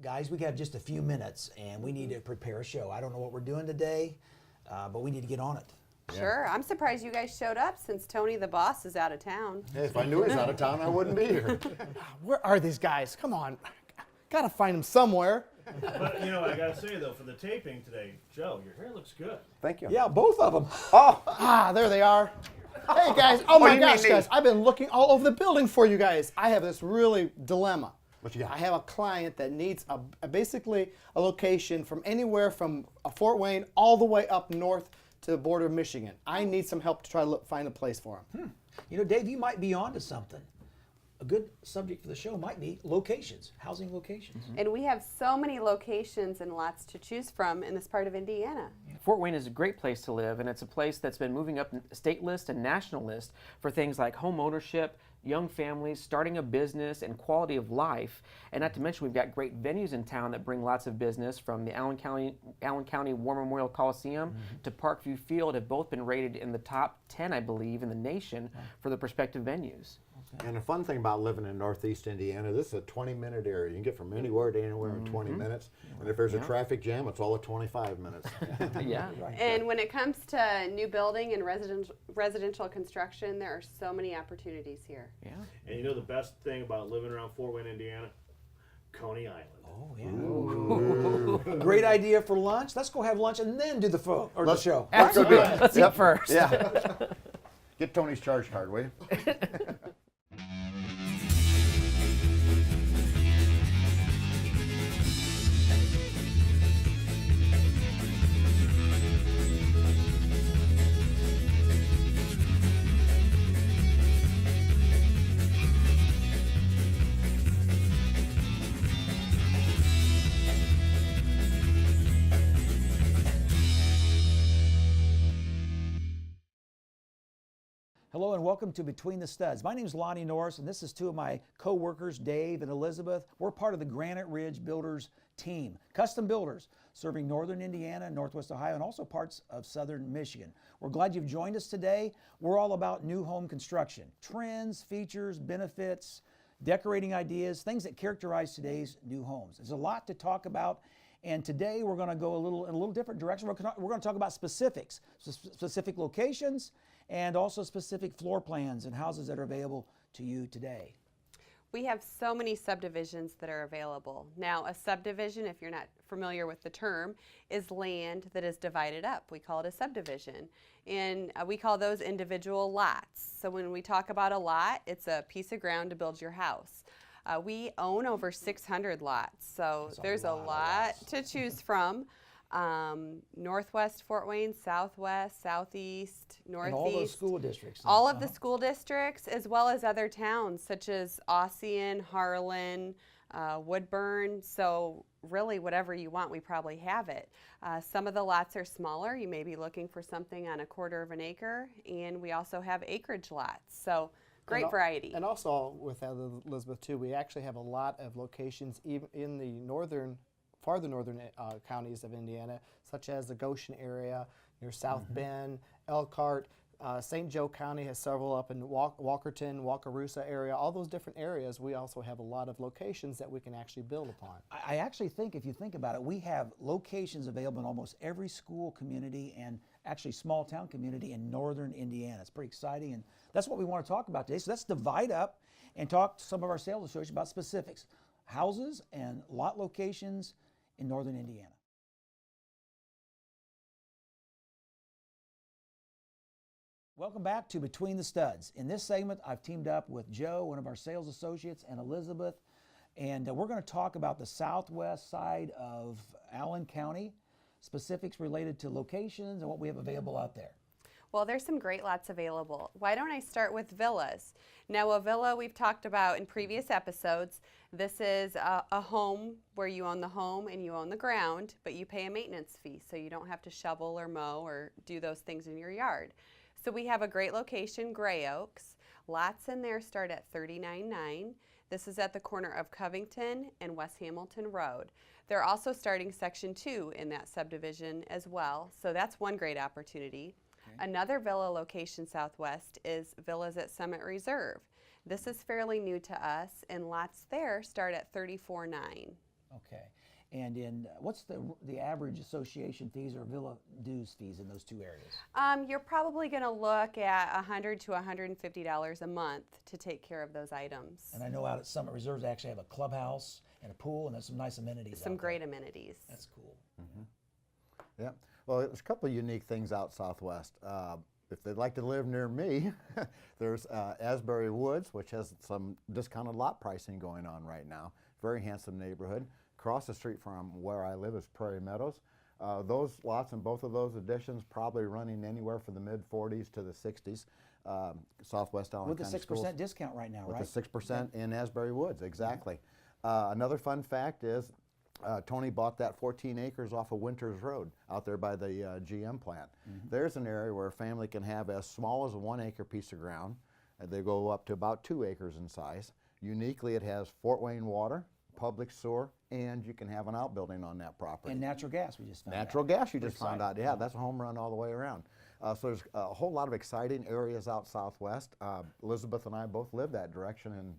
Guys, we have just a few minutes and we need to prepare a show. I don't know what we're doing today, but we need to get on it. Sure. I'm surprised you guys showed up since Tony the boss is out of town. Hey, if I knew he was out of town, I wouldn't be here. Where are these guys? Come on. Gotta find them somewhere. But, you know, I gotta say, though, for the taping today, Joe, your hair looks good. Thank you. Yeah, both of them. Ah, there they are. Hey, guys. Oh, my you gosh, mean guys. I've been looking all over the building for you guys. I have this really dilemma. What you got? I have a client that needs basically a location from anywhere from Fort Wayne all the way up north to the border of Michigan. I need some help to try to find a place for him. You know, Dave, you might be onto something. A good subject for the show might be locations, housing locations. And we have so many locations and lots to choose from in this part of Indiana. Fort Wayne is a great place to live, and it's a place that's been moving up state list and national list for things like home ownership, young families, starting a business, and quality of life. And not to mention, we've got great venues in town that bring lots of business, from the Allen County War Memorial Coliseum to Parkview Field, have both been rated in the top 10, I believe, in the nation for the prospective venues. And the fun thing about living in Northeast Indiana, this is a 20-minute area. You can get from anywhere to anywhere in 20 minutes. And if there's a traffic jam, it's all at 25 minutes. Yeah. And when it comes to new building and residential construction, there are so many opportunities here. Yeah. And you know the best thing about living around Fort Wayne, Indiana? Coney Island. Oh, yeah. Great idea for lunch. Let's go have lunch and then do the phone or the show. Let's go do it. Let's eat first. Yeah. Get Tony's charge card, will you? Hello and welcome to Between the Studs. My name is Lonnie Norris and this is two of my co-workers, Dave and Elizabeth. We're part of the Granite Ridge Builders team, custom builders serving northern Indiana, northwest Ohio, and also parts of southern Michigan. We're glad you've joined us today. We're all about new home construction, trends, features, benefits, decorating ideas, things that characterize today's new homes. There's a lot to talk about. And today we're going to go in a little different direction. We're going to talk about specifics, specific locations, and also specific floor plans and houses that are available to you today. We have so many subdivisions that are available. Now, a subdivision, if you're not familiar with the term, is land that is divided up. We call it a subdivision. And we call those individual lots. So when we talk about a lot, it's a piece of ground to build your house. We own over 600 lots, so there's a lot to choose from. Northwest Fort Wayne, Southwest, Southeast, Northeast. And all those school districts. All of the school districts, as well as other towns such as Ossian, Harlan, Woodburn. So really whatever you want, we probably have it. Some of the lots are smaller. You may be looking for something on 1/4 of an acre. And we also have acreage lots. So great variety. And also with Elizabeth too, we actually have a lot of locations even in the farther northern counties of Indiana, such as the Goshen area, near South Bend, Elkhart. St. Joe County has several up in Walkerton, Wakarusa area. All those different areas, we also have a lot of locations that we can actually build upon. I actually think, if you think about it, we have locations available in almost every school community and actually small town community in northern Indiana. It's pretty exciting, and that's what we want to talk about today. So let's divide up and talk to some of our sales associates about specifics, houses and lot locations in northern Indiana. Welcome back to Between the Studs. In this segment, I've teamed up with Joe, one of our sales associates, and Elizabeth, and we're going to talk about the southwest side of Allen County, specifics related to locations and what we have available out there. Well, there's some great lots available. Why don't I start with villas? Now, a villa we've talked about in previous episodes. This is a home where you own the home and you own the ground, but you pay a maintenance fee, so you don't have to shovel or mow or do those things in your yard. So we have a great location, Gray Oaks. Lots in there start at $39,900. This is at the corner of Covington and West Hamilton Road. They're also starting Section 2 in that subdivision as well, so that's one great opportunity. Another villa location southwest is Villas at Summit Reserve. This is fairly new to us, and lots there start at $34,900. Okay. And in what's the average association fees or villa dues fees in those two areas? You're probably going to look at $100 to $150 a month to take care of those items. And I know out at Summit Reserves they actually have a clubhouse and a pool and there's some nice amenities. Some out there. great amenities. That's cool. Yeah. Well, there's a couple of unique things out Southwest. If they'd like to live near me, there's Asbury Woods, which has some discounted lot pricing going on right now. Very handsome neighborhood. Across the street from where I live is Prairie Meadows. Those lots in both of those additions probably running anywhere from the mid-40s to the 60s. Southwest Allen With the County 6% Schools. discount right now, With right? the 6% in Asbury Woods, exactly. Another fun fact is Tony bought that 14 acres off of Winters Road out there by the GM plant. There's an area where a family can have as small as a 1 acre piece of ground. They go up to about 2 acres in size. Uniquely, it has Fort Wayne water, public sewer, and you can have an outbuilding on that property. And natural gas we just found Natural out. gas, you Pretty just found exciting. out. Yeah, that's a home run all the way around. So there's a whole lot of exciting areas out Southwest. Elizabeth and I both live that direction, and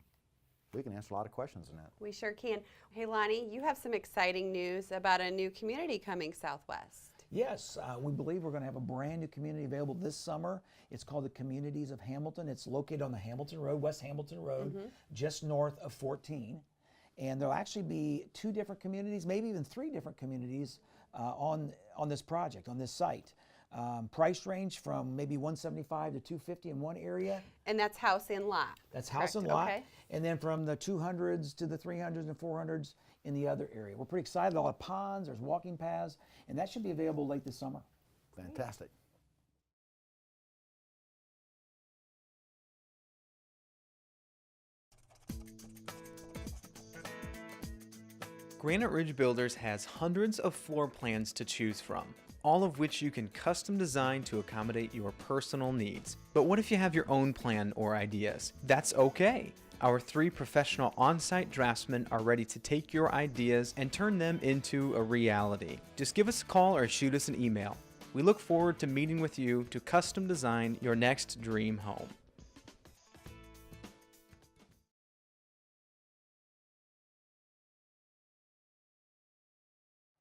we can answer a lot of questions in that. We sure can. Hey, Lonnie, you have some exciting news about a new community coming Southwest. Yes, we believe we're going to have a brand new community available this summer. It's called the Communities of Hamilton. It's located on the Hamilton Road, West Hamilton Road, just north of 14. And there'll actually be 2 different communities, maybe even 3 different communities on this project, on this site. Price range from maybe $175 to $250 in one area. And that's house and lot. That's house correct? and lot. Okay. And then from the 200s to the 300s and 400s in the other area. We're pretty excited. A lot of ponds, there's walking paths, and that should be available late this summer. Fantastic. Granite Ridge Builders has hundreds of floor plans to choose from, all of which you can custom design to accommodate your personal needs. But what if you have your own plan or ideas? That's okay. Our 3 professional on-site draftsmen are ready to take your ideas and turn them into a reality. Just give us a call or shoot us an email. We look forward to meeting with you to custom design your next dream home.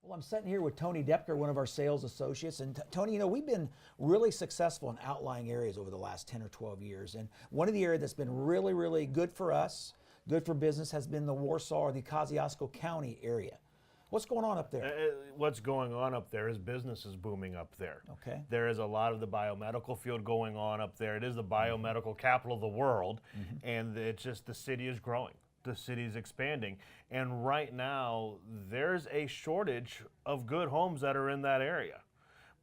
Well, I'm sitting here with Tony Depker, one of our sales associates. And Tony, you know, we've been really successful in outlying areas over the last 10 or 12 years. And one of the areas that's been really, really good for us, good for business, has been the Warsaw or the Kosciuszko County area. What's going on up there? What's going on up there is business is booming up there. Okay. There is a lot of the biomedical field going on up there. It is the biomedical capital of the world, and it's just the city is growing. The city is expanding, and right now there's a shortage of good homes that are in that area,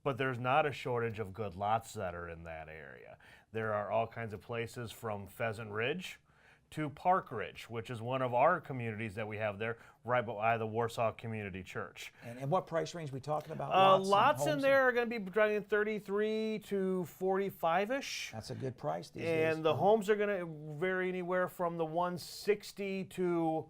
but there's not a shortage of good lots that are in that area. There are all kinds of places from Pheasant Ridge to Park Ridge, which is one of our communities that we have there, right by the Warsaw Community Church. And what price range are we talking about? Lots and in homes? there are going to be between 33 to 45-ish. That's a good price these days. And the homes are going to vary anywhere from the 160 to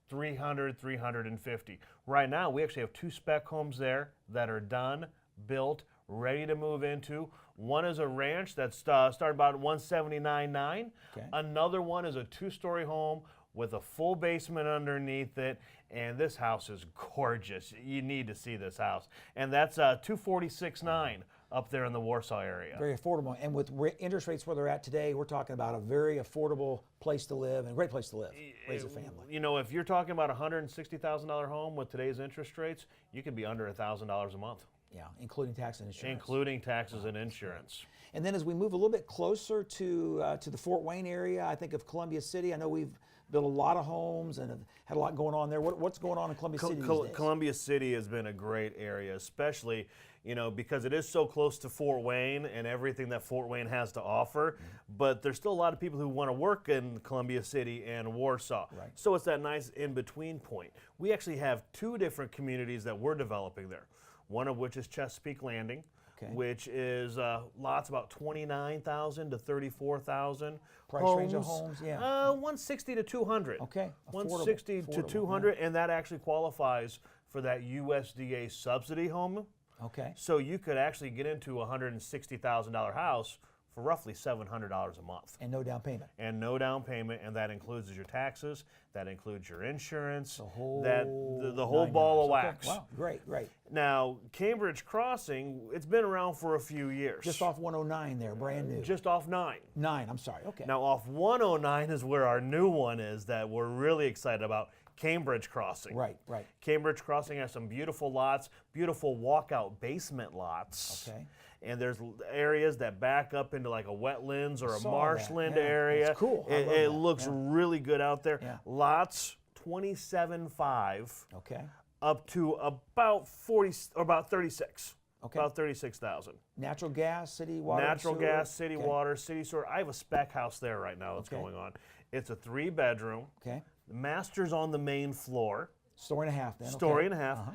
300, 350. Right now, we actually have 2 spec homes there that are done, built, ready to move into. One is a ranch that's starting about $179,900. Okay. Another one is a 2-story home with a full basement underneath it, and this house is gorgeous. You need to see this house. And that's $246,900 up there in the Warsaw area. Very affordable. And with interest rates where they're at today, we're talking about a very affordable place to live and a great place to live, raise a family. You know, if you're talking about a $160,000 home with today's interest rates, you could be under $1,000 a month, Yeah, including tax and insurance. including taxes and insurance. And then as we move a little bit closer to the Fort Wayne area, I think of Columbia City. I know we've built a lot of homes and have had a lot going on there. What's going on in Columbia City these days? Columbia City has been a great area, especially, you know, because it is so close to Fort Wayne and everything that Fort Wayne has to offer. But there's still a lot of people who want to work in Columbia City and Warsaw. Right. So it's that nice in-between point. We actually have 2 different communities that we're developing there. One of which is Chesapeake Landing, Okay. which is lots about 29,000 to 34,000. Price range of homes, yeah. 160 to 200. Okay, affordable, 160 to affordable, 200, and that actually qualifies for that USDA subsidy home. Okay. So you could actually get into a $160,000 house for roughly $700 a month. And no down payment. And no down payment, and that includes your taxes, that includes your insurance, The whole the whole ball of yards. wax. Okay. Wow, great, great. Now, Cambridge Crossing, it's been around for a few years. Just off 109 there, brand new. Just off 9. 9, I'm sorry. Okay. Now, off 109 is where our new one is that we're really excited about, Cambridge Crossing. Right, right. Cambridge Crossing has some beautiful lots, beautiful walkout basement lots. Okay. And there's areas that back up into like a wetlands or a Saw that, marshland yeah. area. It's cool. I It, love it that, looks yeah. really good out there. Yeah. Lots 27.5 Okay. up to about 40 or about 36. Okay. About 36,000. Natural gas, city water, Natural sewer? gas, city Okay. water, city sewer. I have a spec house there right now that's Okay. going on. It's a 3-bedroom. Okay. The master's on the main floor. Story and a half then. Story okay. and a half. Uh-huh.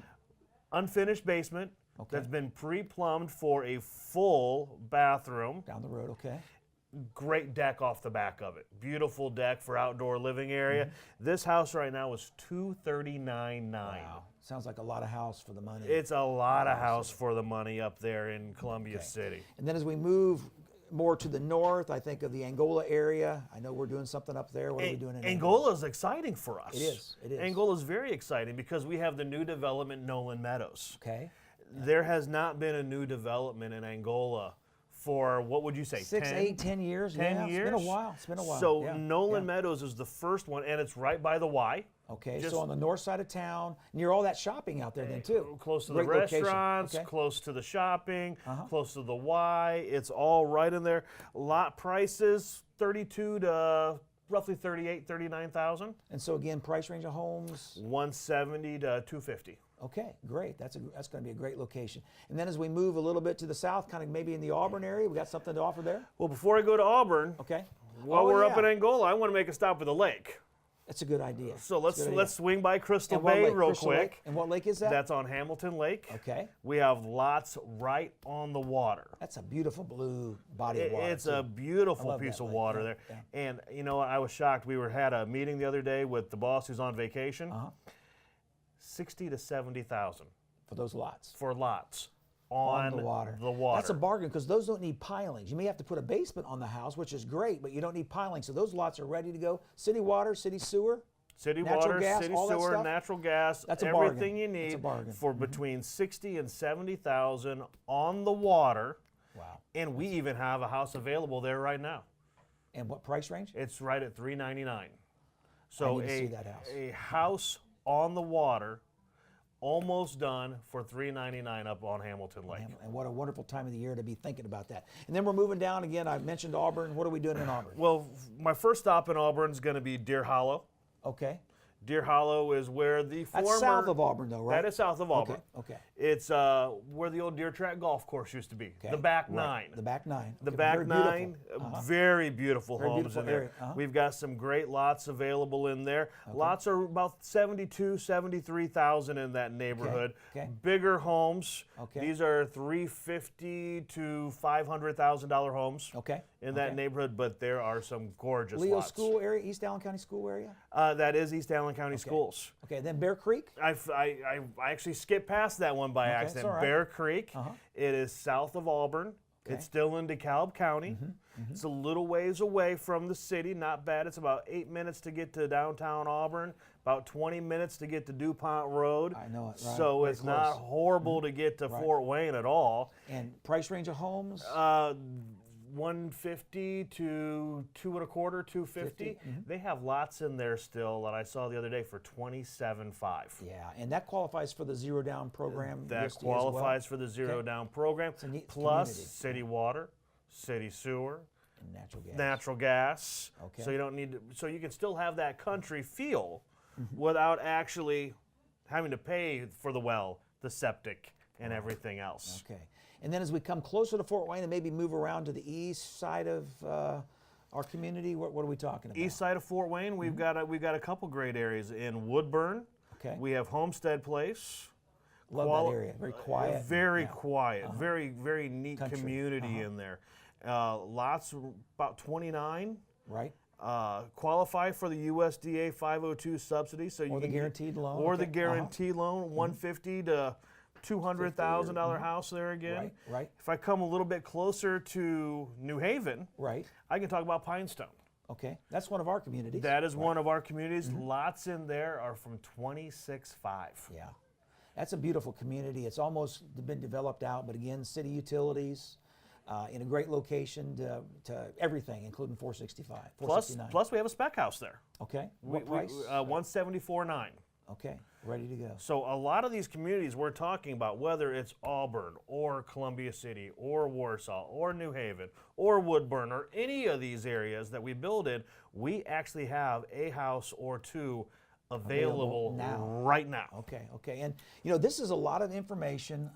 Unfinished basement Okay. that's been pre-plumbed for a full bathroom. Down the road, okay. Great deck off the back of it. Beautiful deck for outdoor living area. This house right now is $239,900. Wow. Sounds like a lot of house for the money. It's a lot of house for the money up there in Columbia City. And then as we move more to the north, I think of the Angola area. I know we're doing something up there. What are we doing in Angola is exciting for us. It is, it is. Angola is very exciting because we have the new development, Nolan Meadows. Okay. There has not been a new development in Angola for, what would you say, 6, 8, 10 years. 10 yeah, years? It's been a while. It's been a while. So yeah. Nolan yeah. Meadows is the first one, and it's right by the Y. Okay, just- so on the north side of town, near all that shopping out there then too. Close to Great the location, restaurants, okay? close to the shopping, Uh-huh. close to the Y. It's all right in there. Lot prices, 32 to roughly 38, 39,000. And so again, price range of homes. 170 to 250. Okay, great. That's going to be a great location. And then as we move a little bit to the south, kind of maybe in the Auburn area, we got something to offer there. Well, before I go to Auburn, Okay. while Oh, we're up yeah. in Angola, I want to make a stop at the lake. That's a good idea. So That's a good idea. let's swing by Crystal And what Bay lake? real Crystal quick. Lake? And what lake is that? That's on Hamilton Lake. Okay. We have lots right on the water. That's a beautiful blue body of water. It's too. a beautiful love piece that of lake, water yeah, there. yeah. And you know, I was shocked. We had a meeting the other day with the boss who's on vacation. Uh-huh. 60 to 70,000 for those lots. for lots On the water. The water. That's a bargain because those don't need pilings. You may have to put a basement on the house, which is great, but you don't need pilings. So those lots are ready to go. City water, city sewer. City natural water, gas, city all that sewer, stuff? natural gas, That's a bargain. everything you That's a need bargain. for between 60 and 70,000 on the water. Wow. And we even have a house available there right now. And what price range? It's right at $399. So need to see that house. a house on the water, almost done for $399 up on Hamilton Lake. And what a wonderful time of the year to be thinking about that. And then we're moving down again. I mentioned Auburn. What are we doing in Auburn? Well, my first stop in Auburn is going to be Deer Hollow. Okay. Deer Hollow is where the former. That's south of Auburn, though, right? That is south of Auburn. Okay. It's where the old Deer Track Golf Course used to be. Okay. The back Right. nine. The back nine. The Okay, back very beautiful. nine, Uh-huh. very beautiful Very homes beautiful in there. area, uh-huh. We've got some great lots available in there. Lots are about 72, 73,000 in that neighborhood. okay. Bigger homes. Okay. These are $350,000 to $500,000 homes Okay. in that okay. neighborhood, but there are some gorgeous Leo lots. School area, East Allen County School area. That is East Allen County Schools. Okay. Then Bear Creek. I actually skipped past that one by Okay, it's accident. all right. Bear Creek. Uh-huh. It is south of Auburn. Okay. It's still in DeKalb County. It's a little ways away from the city. Not bad. It's about 8 minutes to get to downtown Auburn. About 20 minutes to get to DuPont Road. I know it, right, So very it's not close. horrible to get to Right. Fort Wayne at all. And price range of homes. 150 to 225, 250. They have lots in there still that I saw the other day for $27,500. Yeah, and that qualifies for the zero down program. That USD as well. qualifies for the zero Okay. down program. a neat Plus community. city water, city sewer, And natural gas. natural gas. Okay. So you don't need to, so you can still have that country feel Mm-hmm. without actually having to pay for the well, the septic, and everything else. Okay. And then as we come closer to Fort Wayne and maybe move around to the east side of our community, what are we talking about? East side of Fort Wayne, we've got a couple great areas in Woodburn. Okay. We have Homestead Place. Love Quali- that area. Very quiet. Very Yeah. quiet. Very neat Country. community in there. Lots about 29. Right. Qualify for the USDA 502 subsidy, so you Or the can guaranteed loan, or the okay. guaranteed loan, 150 to $200,000 house there again. Right. If I come a little bit closer to New Haven, Right. I can talk about Pinestone. Okay. That's one of our communities. That is one of our communities. Lots in there are from 26.5. Yeah. That's a beautiful community. It's almost been developed out, but again, city utilities in a great location to everything, including 465, 469. Plus we have a spec house there. Okay. What price? 174.9. Okay. Ready to go. So a lot of these communities we're talking about, whether it's Auburn or Columbia City or Warsaw or New Haven or Woodburn or any of these areas that we build in, we actually have a house or two available right now. Okay, okay. And you know, this is a lot of information.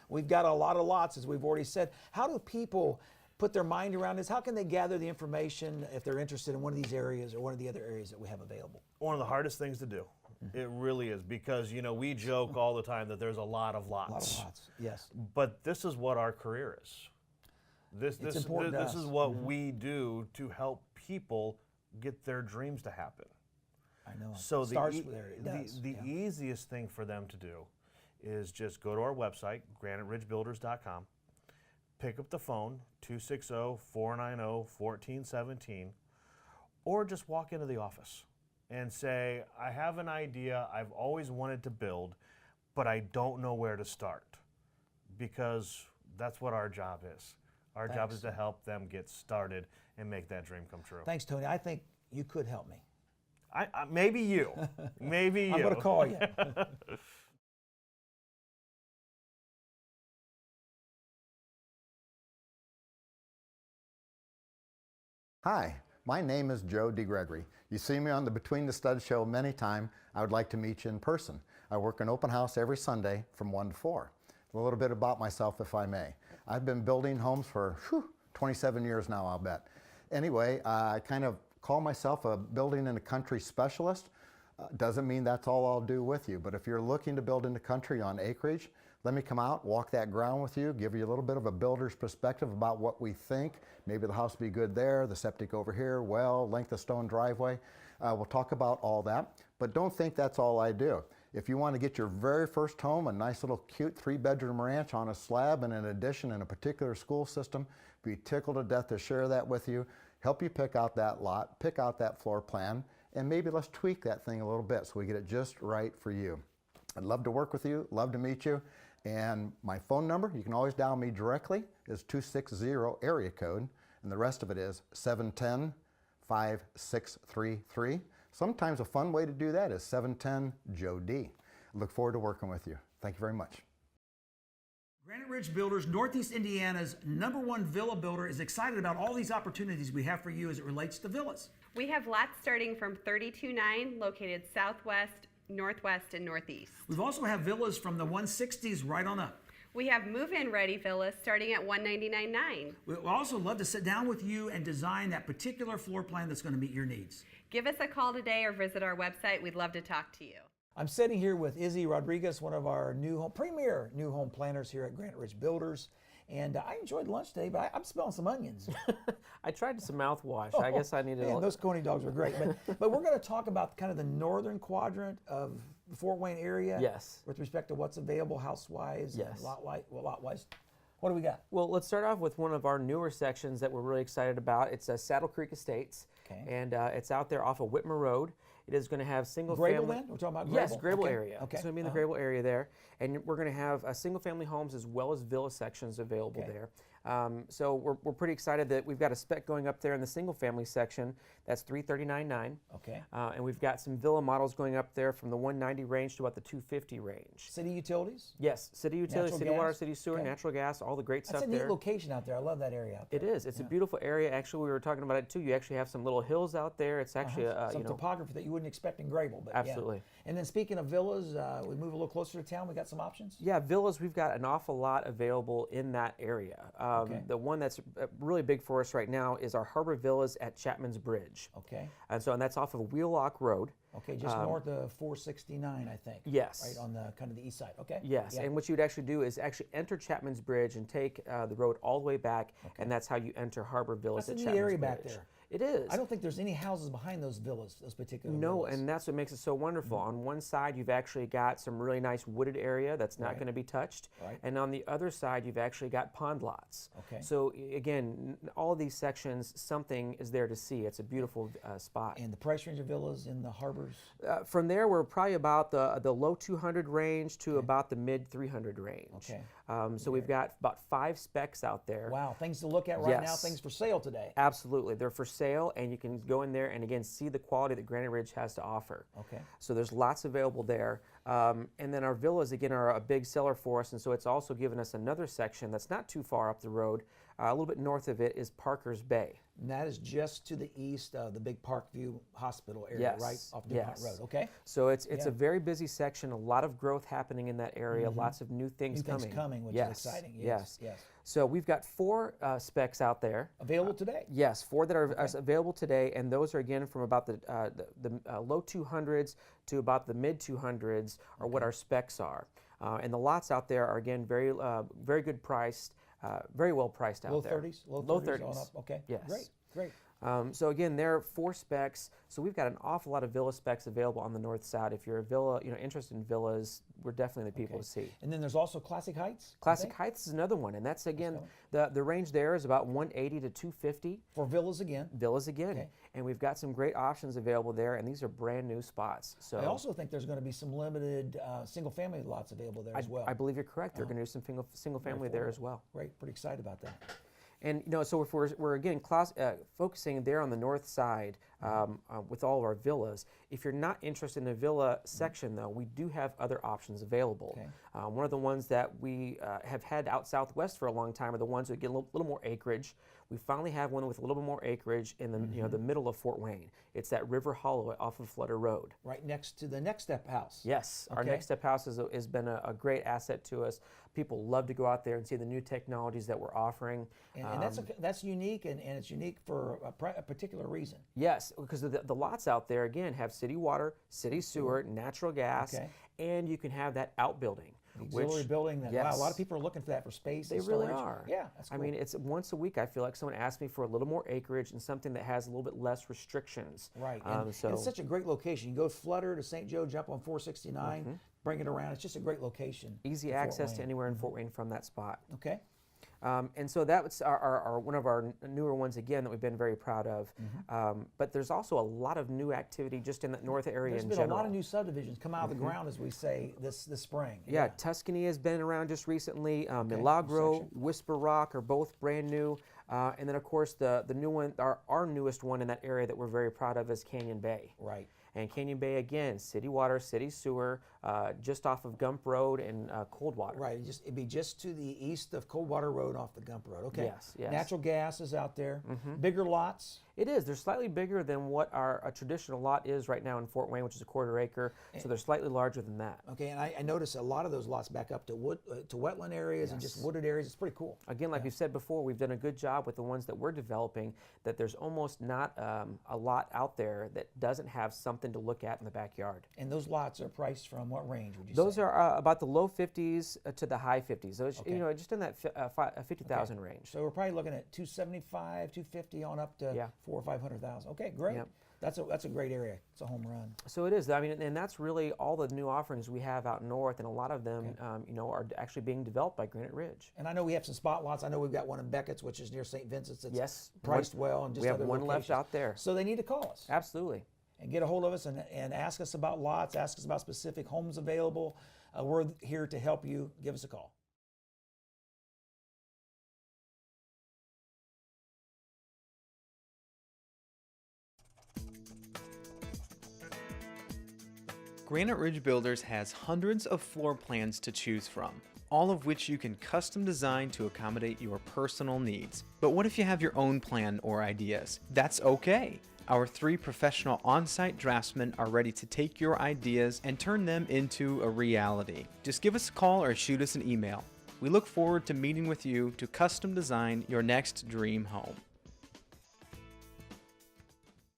We've got a lot of lots, as we've already said. How do people put their mind around this? How can they gather the information if they're interested in one of these areas or one of the other areas that we have available? One of the hardest things to do. It really is, because you know we joke all the time that there's a lot of lots. A lot of lots, yes. But this is what our career is. This important to this us. is what we do to help people get their dreams to happen. I know. So It starts there. It does. the Yeah. easiest thing for them to do is just go to our website, graniteridgebuilders.com, pick up the phone, 260-490-1417, or just walk into the office and say, I have an idea I've always wanted to build, but I don't know where to start, because that's what our job is. Our job is to help them get started and make that dream come true. Thanks, Tony. I think you could help me. Maybe you. Maybe you. I'm going to call you. Hi, my name is Joe DeGregory. You see me on the Between the Studs show many times. I would like to meet you in person. I work an open house every Sunday from 1 to 4. A little bit about myself, if I may. I've been building homes for 27 years now, I'll bet. Anyway, I kind of call myself a building in the country specialist. Doesn't mean that's all I'll do with you, but if you're looking to build in the country on acreage, let me come out, walk that ground with you, give you a little bit of a builder's perspective about what we think. Maybe the house will be good there, the septic over here, well, length of stone driveway. We'll talk about all that, but don't think that's all I do. If you want to get your very first home, a nice little cute 3-bedroom ranch on a slab and an addition in a particular school system, be tickled to death to share that with you, help you pick out that lot, pick out that floor plan, and maybe let's tweak that thing a little bit so we get it just right for you. I'd love to work with you, love to meet you, and my phone number, you can always dial me directly, is 260 area code, and the rest of it is 710-5633. Sometimes a fun way to do that is 710-JOE-D. Look forward to working with you. Thank you very much. Granite Ridge Builders, Northeast Indiana's #1 villa builder, is excited about all these opportunities we have for you as it relates to villas. We have lots starting from 32.9 located southwest, northwest, and northeast. We also have villas from the 160s right on up. We have move-in ready villas starting at $199.9. We'd also love to sit down with you and design that particular floor plan that's going to meet your needs. Give us a call today or visit our website. We'd love to talk to you. I'm sitting here with Izzy Rodriguez, one of our premier new home planners here at Granite Ridge Builders. And I enjoyed lunch today, but I'm smelling some onions. I tried some mouthwash. I guess I needed Man, those Coney dogs were great. But we're going to talk about kind of the northern quadrant of the Fort Wayne area. Yes. With respect to what's available house-wise, Yes. and lot-wise. What do we got? Well, let's start off with one of our newer sections that we're really excited about. It's Saddle Creek Estates, Okay. and it's out there off of Whitmer Road. It is going to have single Grable family. then? We're talking about Grable? Yes, Grable Okay, area. okay, It's going to be in the Grable area there, and we're going to have single family homes as well as villa sections available Okay. there. So we're pretty excited that we've got a spec going up there in the single family section. That's $339.9. Okay. And we've got some villa models going up there from the 190 range to about the 250 range. City utilities? Yes, city utilities, Natural city water, gas? city sewer, Okay. natural gas, all the great That's stuff a neat there. location out there. I love that area out there. It is. It's a beautiful area. Actually, we were talking about it too. You actually have some little hills out there. It's actually Some topography that you wouldn't expect in Grable. But Absolutely. Yeah. And then speaking of villas, we move a little closer to town. We got some options? Yeah, villas, we've got an awful lot available in that area. Okay. The one that's really big for us right now is our Harbor Villas at Chapman's Bridge. Okay. And that's off of Wheelock Road. Okay, just north of 469, I think. Yes. Right on the kind of the east side. Okay. Yes, Yeah. and what you'd actually do is actually enter Chapman's Bridge and take the road all the way back, and that's how you enter Harbor Villas That's at a neat Chapman's area Bridge. back there. It is. I don't think there's any houses behind those villas, those particular No, villas. and that's what makes it so wonderful. On one side, you've actually got some really nice wooded area that's not Right. going to be touched. Right. And on the other side, you've actually got pond lots. Okay. So again, all of these sections, something is there to see. It's a beautiful spot. And the price range of villas in the harbors? From there, we're probably about the low 200 range to about the mid 300 range. Okay. So we've got about 5 specs out there. Wow, things to look at right now, Yes. things for sale today. Absolutely. They're for sale, and you can go in there and again see the quality that Granite Ridge has to offer. Okay. So there's lots available there. And then our villas, again, are a big seller for us, and so it's also given us another section that's not too far up the road. A little bit north of it is Parker's Bay. And that is just to the east of the big Parkview Hospital area, Yes, right off DuPont yes. Road. Okay. So it's Yeah. a very busy section, a lot of growth happening in that area, lots of new things New coming. things coming, which Yes, is exciting. Yes. Yes. So we've got 4 specs out there. Available today. Yes, 4 that are available today, and those are again from about the low 200s to about the mid 200s are what our specs are. And the lots out there are again very good priced, very well priced out Low there. 30s? Low Low 30s 30s. on up. Okay. Yes. Great. Great. So again, there are 4 specs. So we've got an awful lot of villa specs available on the north side. If you're a villa, interested in villas, we're definitely the people Okay. to see. And then there's also Classic Heights. I Classic think, Heights is another one, and that's again coming. the range there is about 180 to 250 For villas again. villas again, Okay. and we've got some great options available there, and these are brand new spots. So I also think there's going to be some limited single-family lots available there as well. I believe you're correct. They're going to do some single family there as well. Great. Pretty excited about that. And so if we're again focusing there on the north side with all of our villas. If you're not interested in a villa section, though, we do have other options available. Okay. One of the ones that we have had out southwest for a long time are the ones that get a little more acreage. We finally have one with a little bit more acreage in the the middle of Fort Wayne. It's that River Hollow off of Flutter Road. Right next to the Next Step House. Yes, our Okay. Next Step House has been a great asset to us. People love to go out there and see the new technologies that we're offering. And that's unique, and it's unique for a particular reason. Yes, because the lots out there, again, have city water, city sewer, natural gas, Okay. and you can have that outbuilding. The auxiliary building. That, wow, a lot yes. of people are looking for that for space. They and really storage. are. Yeah, that's cool. I mean, it's once a week. I feel like someone asks me for a little more acreage and something that has a little bit less restrictions. right. And So it's such a great location. You go Flutter to St. Joe, jump on 469, bring it around. It's just a great location. easy in Fort access to Wayne. anywhere in Fort Wayne from that spot. Okay. And so that's our one of our newer ones again that we've been very proud of. But there's also a lot of new activity just in that north area There's in been general. a lot of new subdivisions come out of the ground, as we say, this spring. Yeah, Tuscany has been around just recently. new Milagro, section. Whisper Rock are both brand new. And then, of course, the new one, our newest one in that area that we're very proud of is Canyon Bay. Right. And Canyon Bay, again, city water, city sewer, just off of Gump Road and Coldwater. Right. It'd be just to the east of Coldwater Road off the Gump Road. Okay. Yes, yes. Natural gas is out there. Bigger lots. It is. They're slightly bigger than what a traditional lot is right now in Fort Wayne, which is a 1/4 acre. So they're slightly larger than that. Okay, and I notice a lot of those lots back up to wetland areas and just wooded areas. It's pretty cool. Again, like we've said before, we've done a good job with the ones that we're developing, that there's almost not a lot out there that doesn't have something to look at in the backyard. And those lots are priced from what range would you Those say? are about the low 50s to the high 50s. So it's, Okay. just in that 50,000 range. So we're probably looking at 275, 250 on up to Yeah. 400,000 or 500,000. Okay, great. Yep. That's a great area. It's a home run. So it is. I mean, and that's really all the new offerings we have out north, and a lot of them, are actually being developed by Granite Ridge. And I know we have some spot lots. I know we've got one in Beckett's, which is near St. Vincent's. It's Yes. priced well, and just We have other one left locations. out there. So they need to call us Absolutely. and get a hold of us and ask us about lots, ask us about specific homes available. We're here to help you. Give us a call. Granite Ridge Builders has hundreds of floor plans to choose from, all of which you can custom design to accommodate your personal needs. But what if you have your own plan or ideas? That's okay. Our 3 professional on-site draftsmen are ready to take your ideas and turn them into a reality. Just give us a call or shoot us an email. We look forward to meeting with you to custom design your next dream home.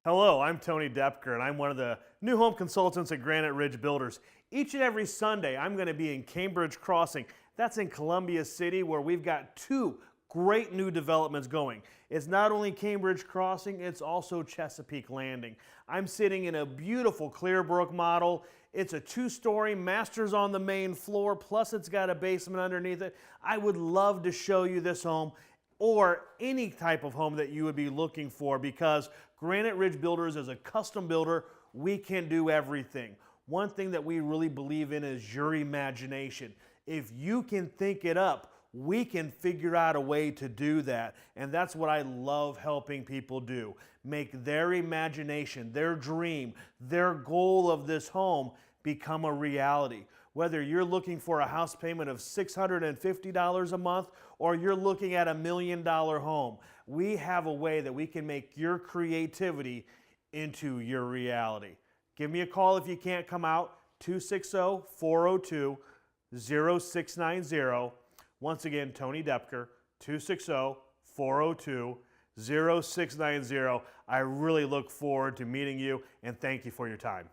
Hello, I'm Tony Depker, and I'm one of the new home consultants at Granite Ridge Builders. Each and every Sunday, I'm going to be in Cambridge Crossing. That's in Columbia City, where we've got 2 great new developments going. It's not only Cambridge Crossing, it's also Chesapeake Landing. I'm sitting in a beautiful Clearbrook model. It's a 2-story, master's on the main floor, plus it's got a basement underneath it. I would love to show you this home or any type of home that you would be looking for, because Granite Ridge Builders is a custom builder. We can do everything. One thing that we really believe in is your imagination. If you can think it up, we can figure out a way to do that. And that's what I love helping people do. Make their imagination, their dream, their goal of this home become a reality. Whether you're looking for a house payment of $650 a month or you're looking at $1 million home, we have a way that we can make your creativity into your reality. Give me a call if you can't come out, 260-402-0690. Once again, Tony Depker, 260-402-0690. I really look forward to meeting you, and thank you for your time.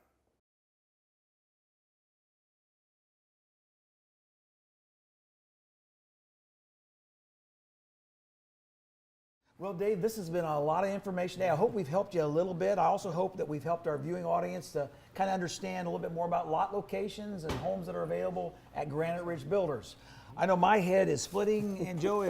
Well, Dave, this has been a lot of information today. I hope we've helped you a little bit. I also hope that we've helped our viewing audience to kind of understand a little bit more about lot locations and homes that are available at Granite Ridge Builders. I know my head is splitting, and Joe,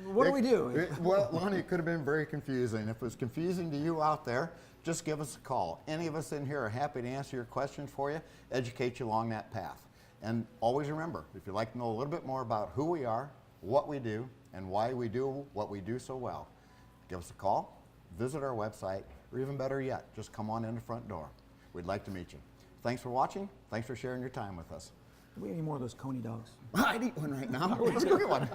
what do we do? Well, Lonnie, it could have been very confusing. If it was confusing to you out there, just give us a call. Any of us in here are happy to answer your questions for you, educate you along that path. And always remember, if you'd like to know a little bit more about who we are, what we do, and why we do what we do so well, give us a call, visit our website, or even better yet, just come on in the front door. We'd like to meet you. Thanks for watching. Thanks for sharing your time with us. Do we have any more of those Coney dogs? I'd eat one right now. Let's go get one.